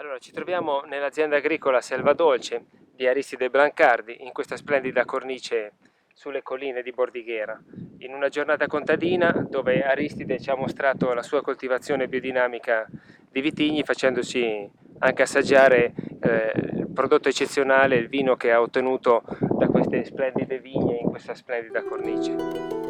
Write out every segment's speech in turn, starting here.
Allora, ci troviamo nell'azienda agricola Selvadolce di Aristide Brancardi, in questa splendida cornice sulle colline di Bordighera, in una giornata contadina dove Aristide ci ha mostrato la sua coltivazione biodinamica di vitigni, facendoci anche assaggiare il prodotto eccezionale, il vino che ha ottenuto da queste splendide vigne in questa splendida cornice.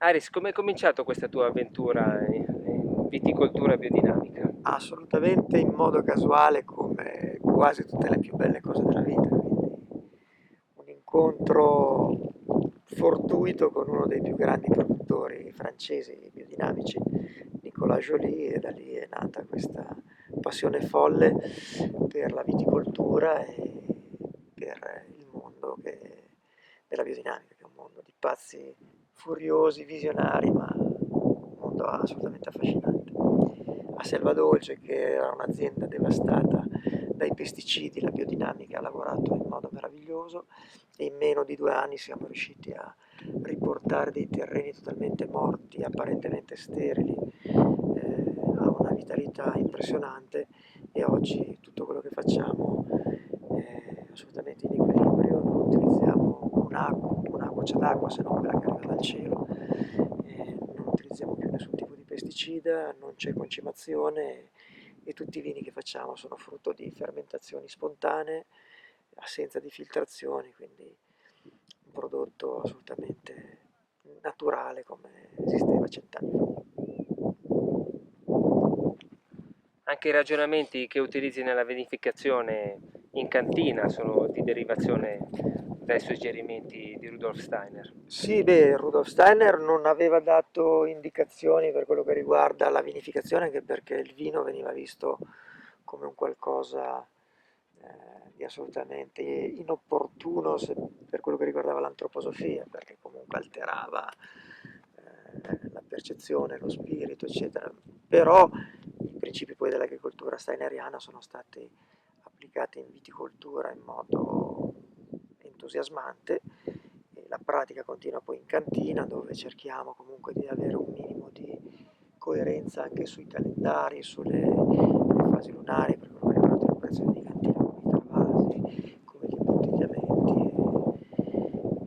Aris, come è cominciato questa tua avventura in viticoltura biodinamica? Assolutamente in modo casuale come quasi tutte le più belle cose della vita, quindi un incontro fortuito con uno dei più grandi produttori francesi biodinamici, Nicolas Joly, e da lì è nata questa passione folle per la viticoltura e per il mondo della biodinamica, che è un mondo di pazzi furiosi, visionari, ma un mondo assolutamente affascinante. A Selvadolce, che era un'azienda devastata dai pesticidi, la biodinamica ha lavorato in modo meraviglioso e in meno di 2 anni siamo riusciti a riportare dei terreni totalmente morti, apparentemente sterili, a una vitalità impressionante, e oggi tutto quello che facciamo è assolutamente in equilibrio, non utilizziamo una goccia d'acqua se non quella che arriva dal cielo, non utilizziamo più nessun tipo di pesticida, non c'è concimazione e tutti i vini che facciamo sono frutto di fermentazioni spontanee, assenza di filtrazioni, quindi un prodotto assolutamente naturale come esisteva 100 anni Anche i ragionamenti che utilizzi nella vinificazione in cantina sono di derivazione dai suggerimenti di Rudolf Steiner. Sì, beh, Rudolf Steiner non aveva dato indicazioni per quello che riguarda la vinificazione, anche perché il vino veniva visto come un qualcosa di assolutamente inopportuno per quello che riguardava l'antroposofia, perché comunque alterava la percezione, lo spirito, eccetera. Però i principi poi dell'agricoltura steineriana sono stati applicati in viticoltura in modo entusiasmante, e la pratica continua poi in cantina, dove cerchiamo comunque di avere un minimo di coerenza anche sui calendari, le fasi lunari, per quello che riguarda l'operazione di cantina, come i travasi, come gli imbottigliamenti.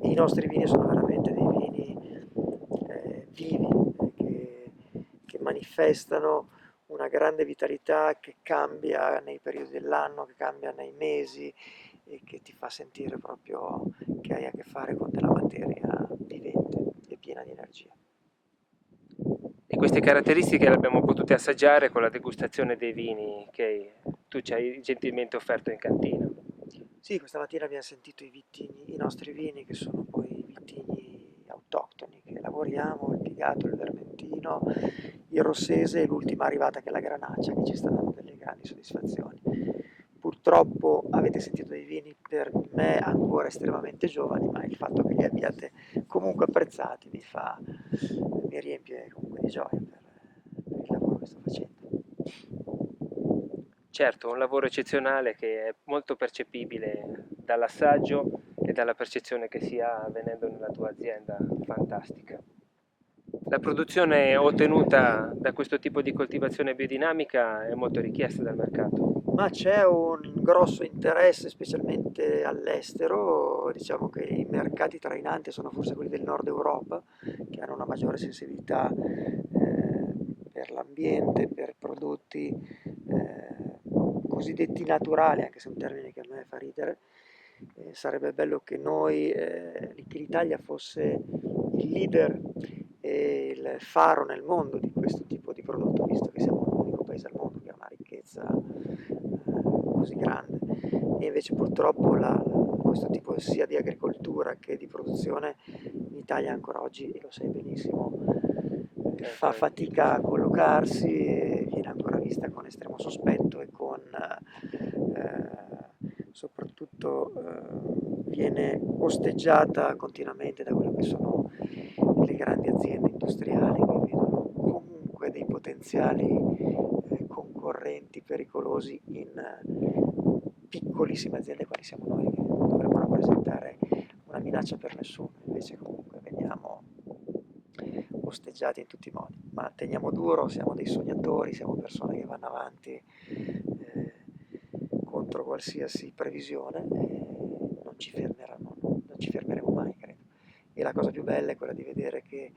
E i nostri vini sono veramente dei vini vivi, che manifestano una grande vitalità che cambia nei periodi dell'anno, che cambia nei mesi e che ti fa sentire proprio che hai a che fare con della materia vivente e piena di energia. E queste caratteristiche le abbiamo potute assaggiare con la degustazione dei vini che tu ci hai gentilmente offerto in cantina. Sì, questa mattina abbiamo sentito i vitigni, i nostri vini, che sono poi i vitigni autoctoni che lavoriamo, il Pigato, il Vermentino, il Rossese e l'ultima arrivata che è la Granaccia, che ci sta dando delle grandi soddisfazioni. Purtroppo avete sentito dei vini per me ancora estremamente giovani, ma il fatto che li abbiate comunque apprezzati mi riempie comunque di gioia per il lavoro che sto facendo. Certo, un lavoro eccezionale che è molto percepibile dall'assaggio e dalla percezione che si ha avvenendo nella tua azienda fantastica. La produzione ottenuta da questo tipo di coltivazione biodinamica è molto richiesta dal mercato. Ma c'è un grosso interesse, specialmente all'estero. Diciamo che i mercati trainanti sono forse quelli del nord Europa, che hanno una maggiore sensibilità per l'ambiente, per prodotti cosiddetti naturali, anche se è un termine che a me fa ridere, Sarebbe bello che che l'Italia fosse il leader e il faro nel mondo di questo tipo di prodotto, visto che siamo l'unico paese al mondo che ha una ricchezza così grande. E invece purtroppo questo tipo sia di agricoltura che di produzione in Italia ancora oggi, e lo sai benissimo, fa fatica a collocarsi e viene ancora vista con estremo sospetto e con soprattutto viene osteggiata continuamente da quello che sono le grandi aziende industriali che vedono comunque dei potenziali concorrenti pericolosi in piccolissime aziende quali siamo noi, che non dovremmo rappresentare una minaccia per nessuno, invece comunque veniamo osteggiati in tutti i modi. Ma teniamo duro, siamo dei sognatori, siamo persone che vanno avanti contro qualsiasi previsione e non ci fermeremo mai, credo. E la cosa più bella è quella di vedere che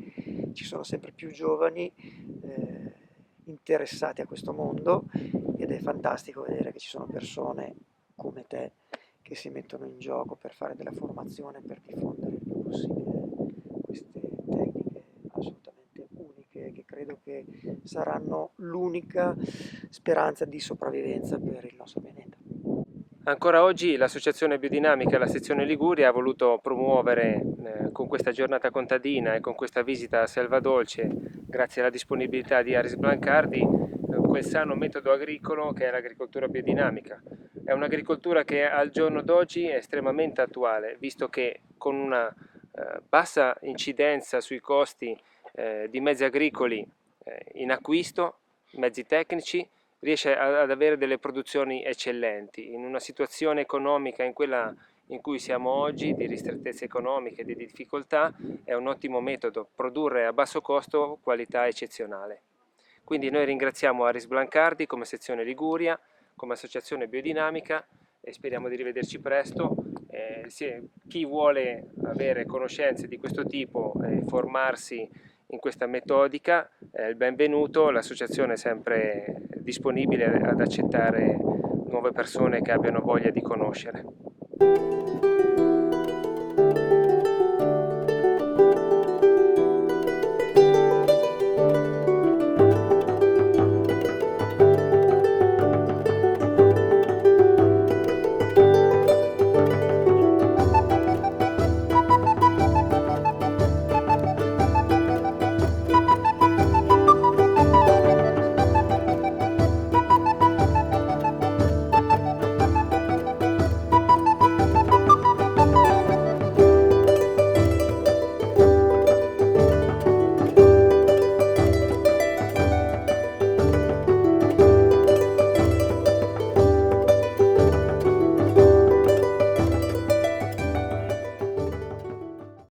ci sono sempre più giovani interessati a questo mondo, ed è fantastico vedere che ci sono persone come te che si mettono in gioco per fare della formazione, per diffondere il più possibile queste tecniche assolutamente uniche, che credo che saranno l'unica speranza di sopravvivenza per il nostro pianeta. Ancora oggi l'Associazione Biodinamica e la sezione Liguria ha voluto promuovere con questa giornata contadina e con questa visita a Selvadolce, grazie alla disponibilità di Aris Blancardi, quel sano metodo agricolo che è l'agricoltura biodinamica. È un'agricoltura che al giorno d'oggi è estremamente attuale, visto che con una bassa incidenza sui costi di mezzi agricoli in acquisto, mezzi tecnici, riesce ad avere delle produzioni eccellenti. In una situazione economica in quella in cui siamo oggi, di ristrettezze economiche, di difficoltà, è un ottimo metodo, produrre a basso costo qualità eccezionale. Quindi noi ringraziamo Aris Blancardi come sezione Liguria, come associazione biodinamica, e speriamo di rivederci presto. Chi vuole avere conoscenze di questo tipo e formarsi in questa metodica è il benvenuto, l'associazione è sempre disponibile ad accettare nuove persone che abbiano voglia di conoscere.